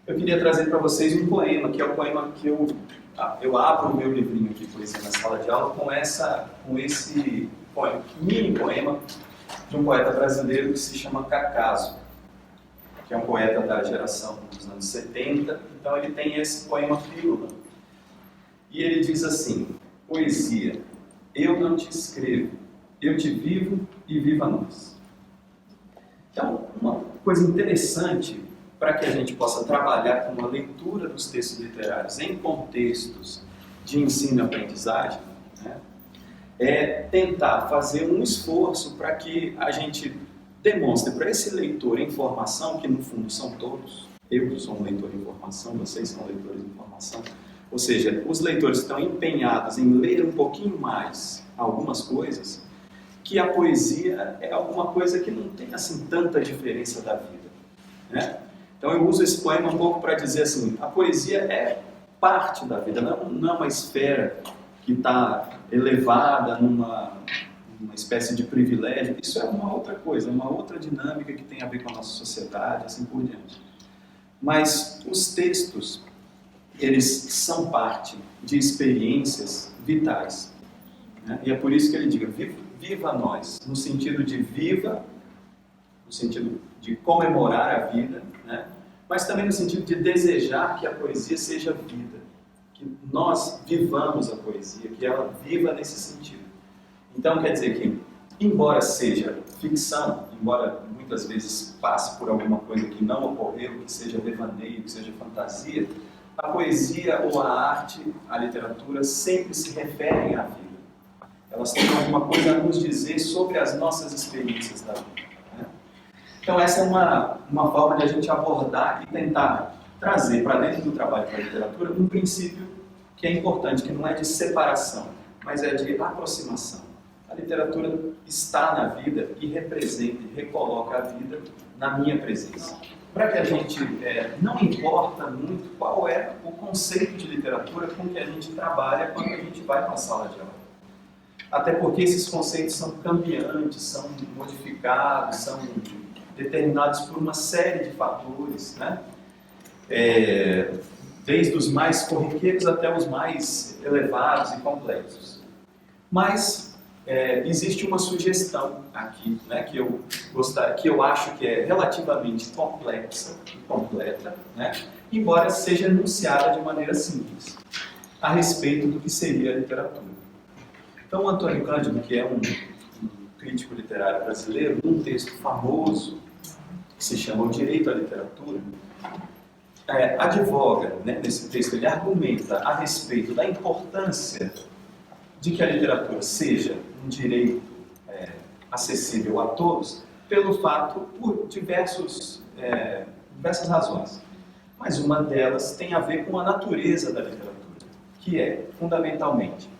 Eu queria trazer para vocês um poema, que é o poema que eu abro o meu livrinho aqui, Poesia na Sala de Aula, com esse poema, mini poema de um poeta brasileiro que se chama Cacaso, que é um poeta da geração dos anos 70. Então ele tem esse poema Pílula. E ele diz assim: poesia, eu não te escrevo, eu te vivo e viva nós. Então, uma coisa interessante para que a gente possa trabalhar com uma leitura dos textos literários em contextos de ensino e aprendizagem, né, é tentar fazer um esforço para que a gente demonstre para esse leitor em formação, que no fundo são todos, eu sou um leitor em formação, vocês são leitores em formação, ou seja, os leitores estão empenhados em ler um pouquinho mais algumas coisas, que a poesia é alguma coisa que não tem assim tanta diferença da vida, né? Então eu uso esse poema um pouco para dizer assim, a poesia é parte da vida, não é uma esfera que está elevada numa espécie de privilégio. Isso é uma outra coisa, uma outra dinâmica que tem a ver com a nossa sociedade, assim por diante. Mas os textos, eles são parte de experiências vitais, né? E é por isso que ele diga, viva nós, no sentido de viva, no sentido de comemorar a vida, né? Mas também no sentido de desejar que a poesia seja vida, que nós vivamos a poesia, que ela viva nesse sentido. Então quer dizer que, embora seja ficção, embora muitas vezes passe por alguma coisa que não ocorreu, que seja devaneio, que seja fantasia, a poesia ou a arte, a literatura, sempre se referem à vida. Elas têm alguma coisa a nos dizer sobre as nossas experiências da vida, né? Então essa é uma forma de a gente abordar e tentar trazer para dentro do trabalho da literatura um princípio que é importante, que não é de separação, mas é de aproximação. A literatura está na vida e representa e recoloca a vida na minha presença. Para que a gente, não importa muito qual é o conceito de literatura com que a gente trabalha quando a gente vai para a sala de aula. Até porque esses conceitos são cambiantes, são modificados, são determinados por uma série de fatores, né? Desde os mais corriqueiros até os mais elevados e complexos. Mas existe uma sugestão aqui, né, que eu acho que é relativamente complexa e completa, né, embora seja enunciada de maneira simples, a respeito do que seria a literatura. Então, o Antônio Cândido, que é um crítico literário brasileiro, num texto famoso que se chama O Direito à Literatura, advoga, né, nesse texto, ele argumenta a respeito da importância de que a literatura seja um direito acessível a todos, pelo fato, por diversas razões. Mas uma delas tem a ver com a natureza da literatura, que é, fundamentalmente,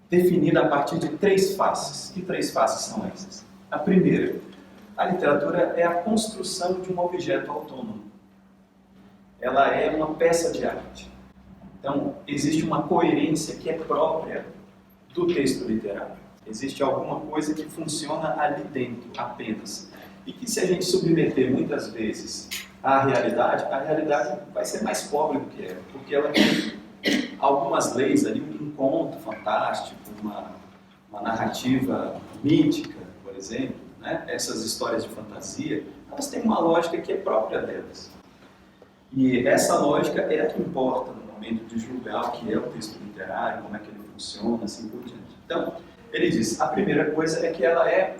definida a partir de três faces. Que três faces são essas? A primeira, a literatura é a construção de um objeto autônomo. Ela é uma peça de arte. Então, existe uma coerência que é própria do texto literário. Existe alguma coisa que funciona ali dentro, apenas. E que se a gente submeter muitas vezes à realidade, a realidade vai ser mais pobre do que ela, porque ela tem algumas leis ali, um conto fantástico, uma narrativa mítica, por exemplo, né? Essas histórias de fantasia, elas têm uma lógica que é própria delas. E essa lógica é a que importa no momento de julgar o que é o texto literário, como é que ele funciona, assim por diante. Então, ele diz, a primeira coisa é que ela é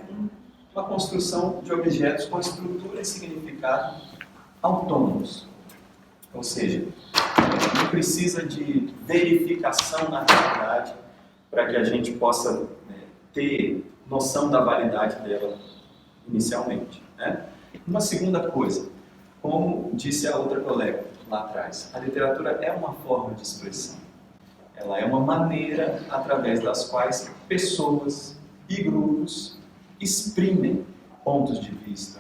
uma construção de objetos com estrutura e significado autônomos. Ou seja, não precisa de verificação na realidade para que a gente possa ter noção da validade dela inicialmente, né? Uma segunda coisa, como disse a outra colega lá atrás, a literatura é uma forma de expressão. Ela é uma maneira através das quais pessoas e grupos exprimem pontos de vista,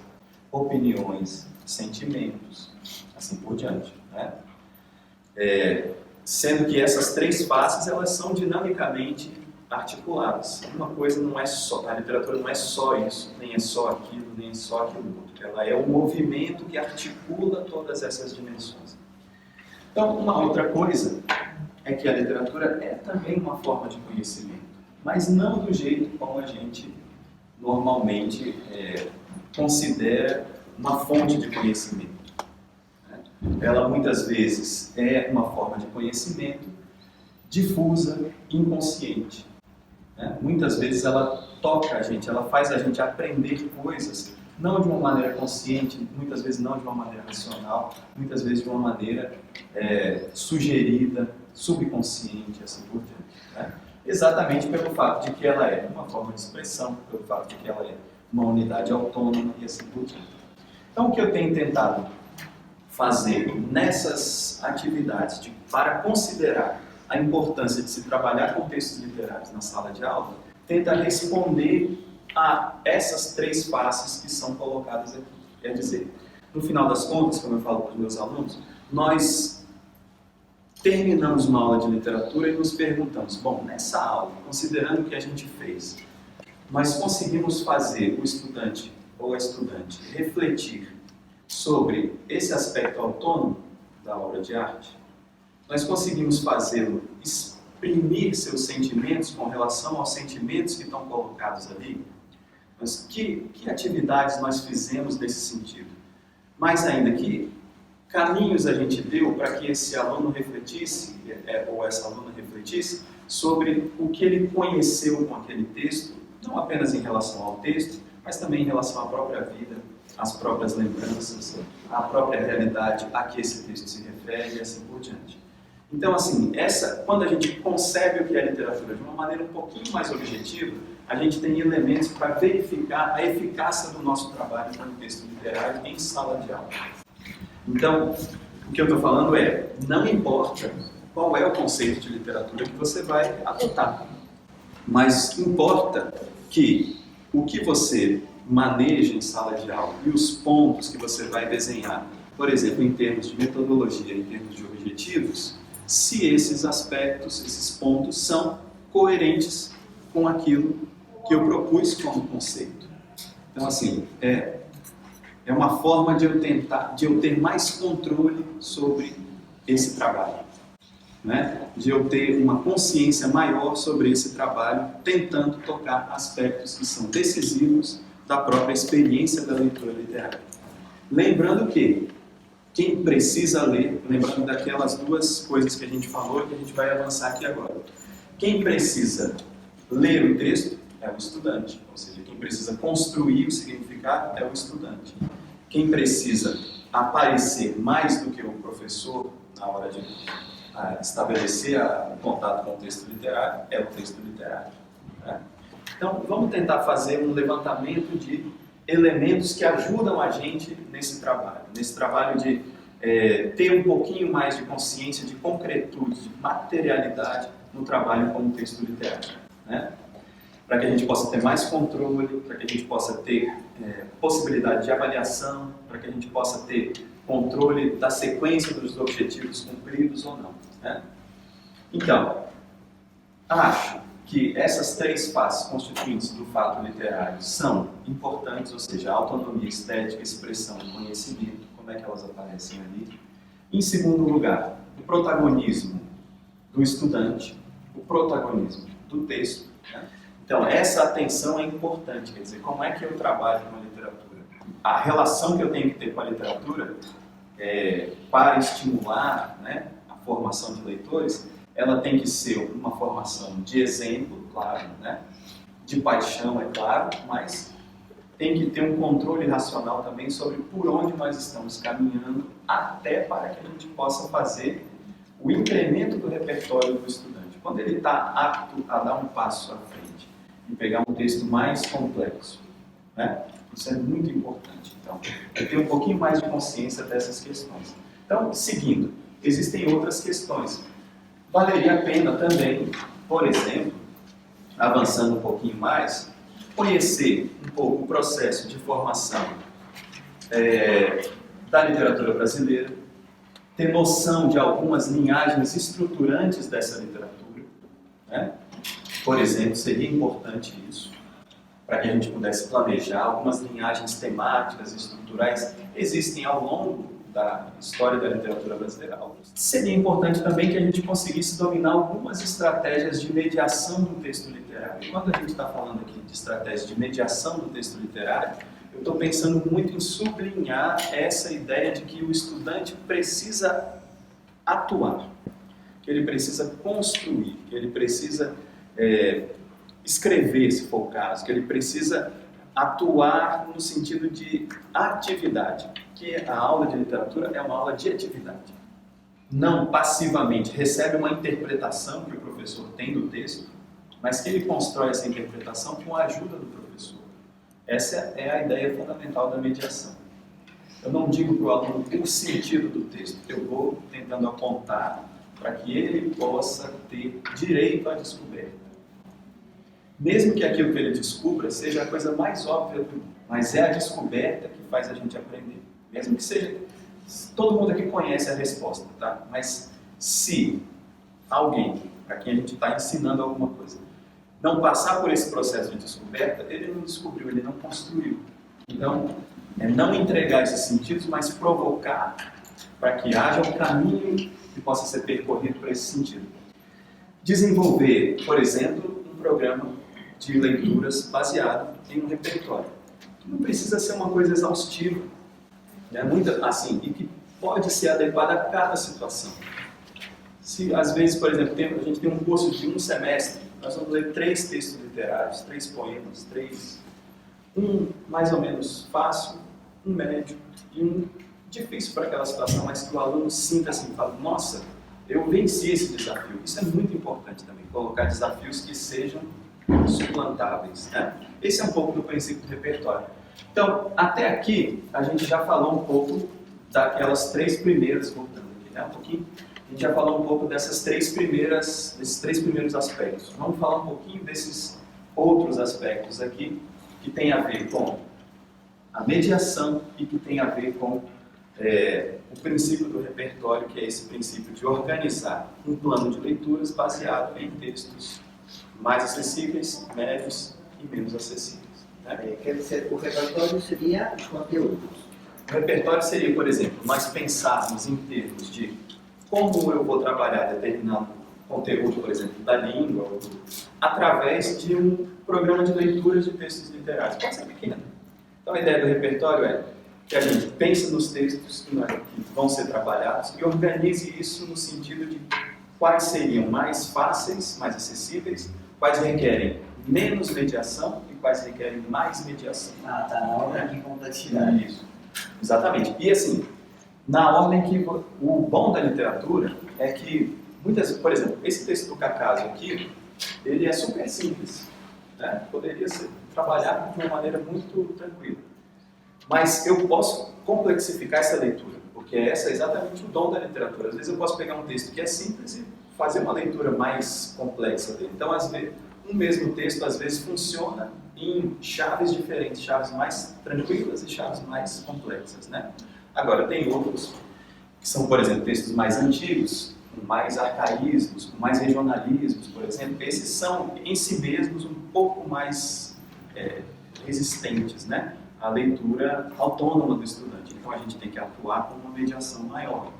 opiniões, sentimentos, assim por diante, né? Sendo que essas três faces, elas são dinamicamente articuladas. Uma coisa não é só, a literatura não é só isso, nem é só aquilo, nem é só aquilo outro. Ela é um movimento que articula todas essas dimensões. Então, uma outra coisa é que a literatura é também uma forma de conhecimento, mas não do jeito como a gente normalmente considera uma fonte de conhecimento. Ela muitas vezes é uma forma de conhecimento difusa, inconsciente. Muitas vezes ela toca a gente, ela faz a gente aprender coisas, não de uma maneira consciente, muitas vezes não de uma maneira racional, muitas vezes de uma maneira sugerida, subconsciente, assim por diante. Exatamente pelo fato de que ela é uma forma de expressão, pelo fato de que ela é uma unidade autônoma e assim por diante. Então, o que eu tenho tentado fazer nessas atividades para considerar a importância de se trabalhar com textos literários na sala de aula, tenta responder a essas três faces que são colocadas aqui. Quer dizer, no final das contas, como eu falo para os meus alunos, nós terminamos uma aula de literatura e nos perguntamos, bom, nessa aula, considerando o que a gente fez, nós conseguimos fazer o estudante ou a estudante refletir sobre esse aspecto autônomo da obra de arte? Nós conseguimos fazê-lo exprimir seus sentimentos com relação aos sentimentos que estão colocados ali? Mas que atividades nós fizemos nesse sentido? Mais ainda, que caminhos a gente deu para que esse aluno refletisse, ou essa aluna refletisse, sobre o que ele conheceu com aquele texto, não apenas em relação ao texto, mas também em relação à própria vida, às próprias lembranças, à própria realidade a que esse texto se refere e assim por diante. Então, assim, quando a gente concebe o que é literatura de uma maneira um pouquinho mais objetiva, a gente tem elementos para verificar a eficácia do nosso trabalho com o texto literário em sala de aula. Então, o que eu estou falando não importa qual é o conceito de literatura que você vai adotar, mas importa que o que você maneja em sala de aula e os pontos que você vai desenhar, por exemplo, em termos de metodologia, em termos de objetivos, se esses aspectos, esses pontos são coerentes com aquilo que eu propus como conceito. Então, assim, é uma forma de eu ter mais controle sobre esse trabalho, né? De eu ter uma consciência maior sobre esse trabalho, tentando tocar aspectos que são decisivos da própria experiência da leitura literária. Lembrando que quem precisa ler, lembrando daquelas duas coisas que a gente falou e que a gente vai avançar aqui agora. Quem precisa ler o texto é o estudante, ou seja, quem precisa construir o significado é o estudante. Quem precisa aparecer mais do que o professor na hora de estabelecer o contato com o texto literário é o texto literário. Né? Então, vamos tentar fazer um levantamento de elementos que ajudam a gente nesse trabalho de ter um pouquinho mais de consciência, de concretude, de materialidade no trabalho com o texto literário. Né? Para que a gente possa ter mais controle, para que a gente possa ter possibilidade de avaliação, para que a gente possa ter controle da sequência dos objetivos cumpridos ou não. Né? Então, acho que essas três faces constituintes do fato literário são importantes, ou seja, a autonomia estética, expressão e conhecimento, como é que elas aparecem ali. Em segundo lugar, o protagonismo do estudante, o protagonismo do texto. Né? Então, essa atenção é importante, quer dizer, como é que eu trabalho com a literatura? A relação que eu tenho que ter com a literatura para estimular, né, a formação de leitores, ela tem que ser uma formação de exemplo, claro, né? De paixão, é claro, mas tem que ter um controle racional também sobre por onde nós estamos caminhando, até para que a gente possa fazer o incremento do repertório do estudante. Quando ele está apto a dar um passo à frente e pegar um texto mais complexo, né? Isso é muito importante. Então, eu tenho um pouquinho mais de consciência dessas questões. Então, seguindo, existem outras questões. Valeria a pena também, por exemplo, avançando um pouquinho mais, conhecer um pouco o processo de formação da literatura brasileira, ter noção de algumas linhagens estruturantes dessa literatura, né? por exemplo, seria importante isso, para que a gente pudesse planejar algumas linhagens temáticas e estruturais que existem ao longo da história da literatura brasileira. Seria importante também que a gente conseguisse dominar algumas estratégias de mediação do texto literário. E quando a gente está falando aqui de estratégias de mediação do texto literário, eu estou pensando muito em sublinhar essa ideia de que o estudante precisa atuar, que ele precisa construir, que ele precisa escrever, se for o caso, que ele precisa atuar no sentido de atividade, que a aula de literatura é uma aula de atividade. Não passivamente recebe uma interpretação que o professor tem do texto, mas que ele constrói essa interpretação com a ajuda do professor. Essa é a ideia fundamental da mediação. Eu não digo para o aluno o sentido do texto, eu vou tentando apontar para que ele possa ter direito à descoberta. Mesmo que aquilo que ele descubra seja a coisa mais óbvia do mundo, mas é a descoberta que faz a gente aprender. Mesmo que seja... Todo mundo aqui conhece a resposta, tá? Mas se alguém, para quem a gente está ensinando alguma coisa, não passar por esse processo de descoberta, ele não descobriu, ele não construiu. Então, é não entregar esses sentidos, mas provocar para que haja um caminho que possa ser percorrido para esse sentido. Desenvolver, por exemplo, um programa de leituras baseado em um repertório. Que não precisa ser uma coisa exaustiva, né? Muito, assim, e que pode ser adequada a cada situação. Se, às vezes, por exemplo, a gente tem um curso de um semestre, nós vamos ler 3 textos literários, 3 poemas, 3... Um mais ou menos fácil, um médio e um difícil para aquela situação, mas que o aluno sinta assim, fala, nossa, eu venci esse desafio. Isso é muito importante também, colocar desafios que sejam suplantáveis, né? Esse é um pouco do princípio do repertório. Então, até aqui, a gente já falou um pouco daquelas 3 primeiras, voltando aqui, né? Um pouquinho, a gente já falou um pouco desses 3 primeiros aspectos. Vamos falar um pouquinho desses outros aspectos aqui, que tem a ver com a mediação e que tem a ver com o princípio do repertório, que é esse princípio de organizar um plano de leituras baseado em textos mais acessíveis, médios e menos acessíveis. Né? Quer dizer, o repertório seria os conteúdos. O repertório seria, por exemplo, nós pensarmos em termos de como eu vou trabalhar determinado conteúdo, por exemplo, da língua, através de um programa de leitura de textos literários. Pode ser pequeno. Então a ideia do repertório é que a gente pense nos textos que vão ser trabalhados e organize isso no sentido de quais seriam mais fáceis, mais acessíveis, quais requerem menos mediação e quais requerem mais mediação. Ah, está na ordem de complexidade. Isso. Exatamente. E assim, na ordem que o bom da literatura é que por exemplo, esse texto do Cacaso aqui, ele é super simples, né? Poderia ser trabalhado de uma maneira muito tranquila. Mas eu posso complexificar essa leitura, porque essa é exatamente o dom da literatura. Às vezes eu posso pegar um texto que é simples e fazer uma leitura mais complexa dele. Então, às vezes, um mesmo texto, às vezes, funciona em chaves diferentes, chaves mais tranquilas e chaves mais complexas, né? Agora, tem outros que são, por exemplo, textos mais antigos, com mais arcaísmos, com mais regionalismos, por exemplo. Esses são, em si mesmos, um pouco mais resistentes, né, à leitura autônoma do estudante. Então, a gente tem que atuar com uma mediação maior.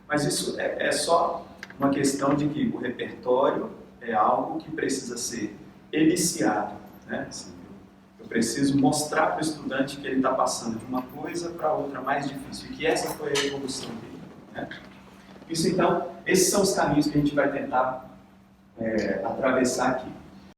Mas isso é só uma questão de que o repertório é algo que precisa ser eliciado, né? Assim, eu preciso mostrar para o estudante que ele está passando de uma coisa para outra mais difícil, e que essa foi a evolução dele, né? Isso, então, esses são os caminhos que a gente vai tentar atravessar aqui.